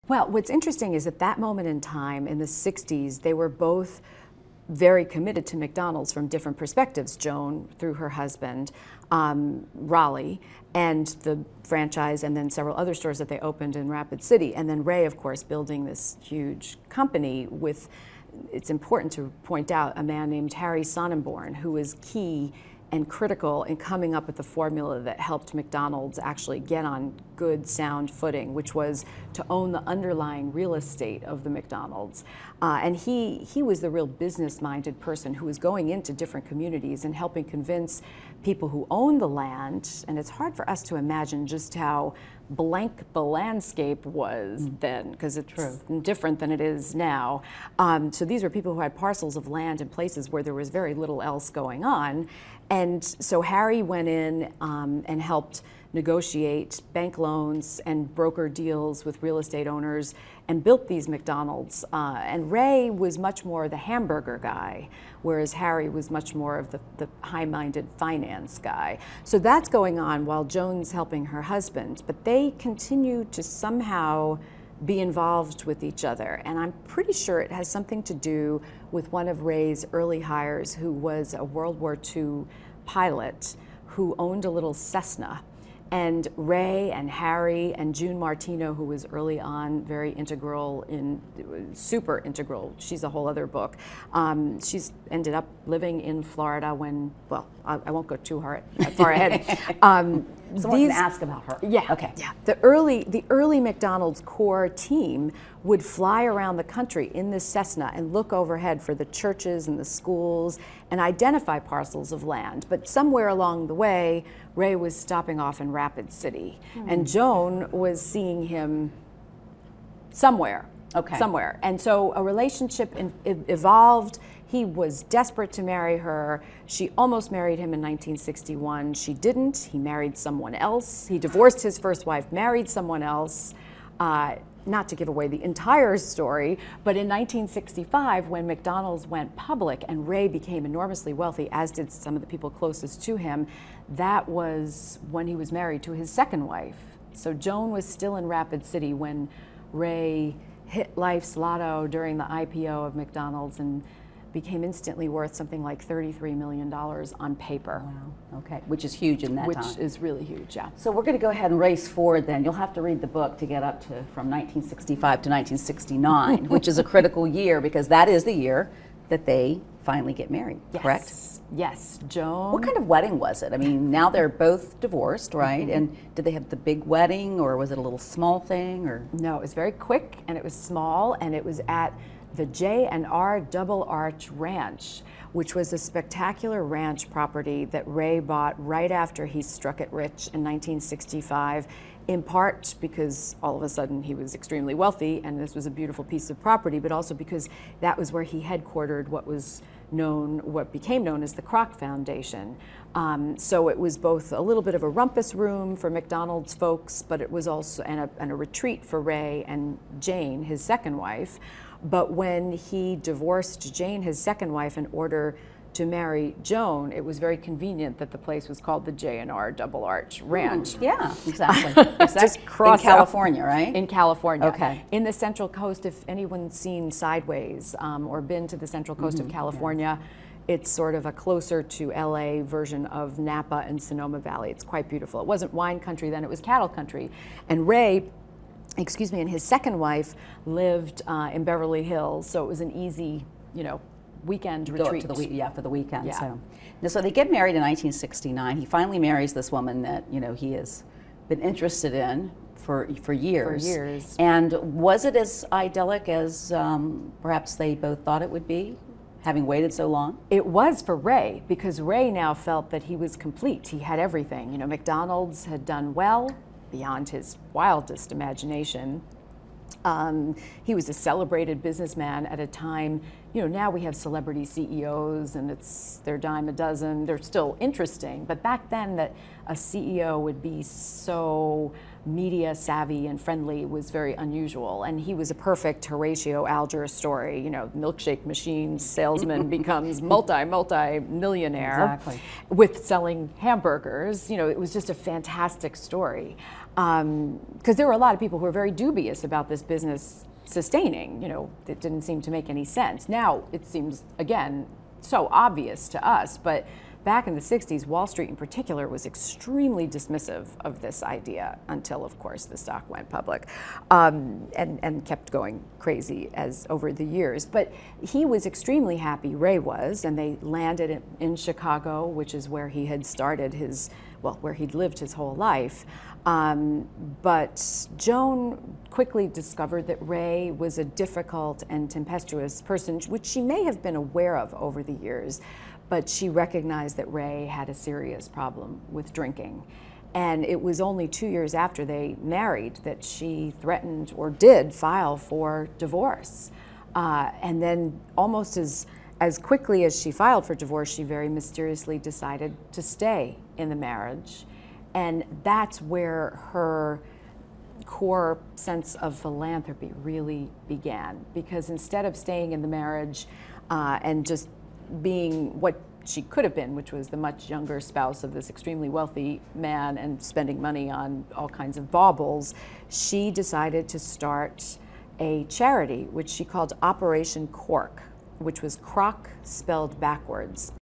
Well, what's interesting is at that moment in time, in the 60s, they were both very committed to McDonald's from different perspectives. Joan, through her husband, Raleigh, and the franchise, and then several other stores that they opened in Rapid City. And then Ray, of course, building this huge company with, it's important to point out, a man named Harry Sonnenborn, who was key and critical in coming up with the formula that helped McDonald's actually get on good, sound footing, which was to own the underlying real estate of the McDonald's. And he was the real business-minded person who was going into different communities and helping convince people who owned the land, and it's hard for us to imagine just how blank the landscape was then, because it's different than it is now. So these were people who had parcels of land in places where there was very little else going on. And so Harry went in and helped negotiate bank loans and broker deals with real estate owners and built these McDonald's. And Ray was much more the hamburger guy, whereas Harry was much more of the high-minded finance guy. So that's going on while Joan's helping her husband, but they continue to somehow be involved with each other. And I'm pretty sure it has something to do with one of Ray's early hires, who was a World War II pilot who owned a little Cessna. And Ray and Harry and June Martino, who was early on very integral, super integral, she's a whole other book. She's ended up living in Florida when, well, I won't go too far ahead. Someone can ask about her. Yeah, okay. Yeah. The early McDonald's core team would fly around the country in this Cessna and look overhead for the churches and the schools and identify parcels of land. But somewhere along the way, Ray was stopping off in Rapid City, and Joan was seeing him somewhere. Somewhere. And so a relationship evolved. He was desperate to marry her. She almost married him in 1961. She didn't. He married someone else. He divorced his first wife, married someone else. Not to give away the entire story, but in 1965, when McDonald's went public and Ray became enormously wealthy, as did some of the people closest to him, that was when he was married to his second wife. So Joan was still in Rapid City when Ray hit life's lotto during the IPO of McDonald's and became instantly worth something like $33 million on paper. Wow, okay, which is huge in that time. Which is really huge, yeah. So we're going to go ahead and race forward then. You'll have to read the book to get up to from 1965 to 1969, which is a critical year because that is the year that they finally get married, correct? Yes, Joan. What kind of wedding was it? I mean, now they're both divorced, right? And did they have the big wedding, or was it a little small thing? Or no, it was very quick, and it was small, and it was at the J&R Double Arch Ranch, which was a spectacular ranch property that Ray bought right after he struck it rich in 1965, in part because all of a sudden he was extremely wealthy and this was a beautiful piece of property, but also because that was where he headquartered what became known as the Kroc Foundation. So it was both a little bit of a rumpus room for McDonald's folks, but it was also and a retreat for Ray and Jane, his second wife. But when he divorced Jane, his second wife, in order to marry Joan, it was very convenient that the place was called the J&R Double Arch Ranch. Yeah, exactly. Just cross in California, right? In California. Okay. In the Central Coast, if anyone's seen Sideways or been to the Central Coast of California, it's sort of a closer to LA version of Napa and Sonoma Valley. It's quite beautiful. It wasn't wine country then, it was cattle country. And Ray, and his second wife lived in Beverly Hills, so it was an easy, weekend retreat. For the weekend. Yeah. So they get married in 1969. He finally marries this woman that he has been interested in for years. For years. And was it as idyllic as perhaps they both thought it would be, having waited so long? It was for Ray, because Ray now felt that he was complete. He had everything. McDonald's had done well, beyond his wildest imagination. He was a celebrated businessman at a time, now we have celebrity CEOs and they're dime a dozen, they're still interesting, but back then that a CEO would be so media savvy and friendly was very unusual, and he was a perfect Horatio Alger story, milkshake machine salesman becomes multi-millionaire with selling hamburgers. It was just a fantastic story. Because there were a lot of people who were very dubious about this business sustaining. You know, it didn't seem to make any sense. Now it seems, again, so obvious to us, but back in the 60s, Wall Street in particular was extremely dismissive of this idea until, of course, the stock went public, and kept going crazy as over the years. But he was extremely happy, Ray was, and they landed in Chicago, which is where he had started his, well, where he'd lived his whole life. But Joan quickly discovered that Ray was a difficult and tempestuous person, which she may have been aware of over the years, but she recognized that Ray had a serious problem with drinking. And it was only 2 years after they married that she threatened, or did, file for divorce. And then almost as quickly as she filed for divorce, she very mysteriously decided to stay in the marriage. And that's where her core sense of philanthropy really began. Because instead of staying in the marriage and just being what she could have been, which was the much younger spouse of this extremely wealthy man and spending money on all kinds of baubles, she decided to start a charity which she called Operation Cork, which was Kroc spelled backwards.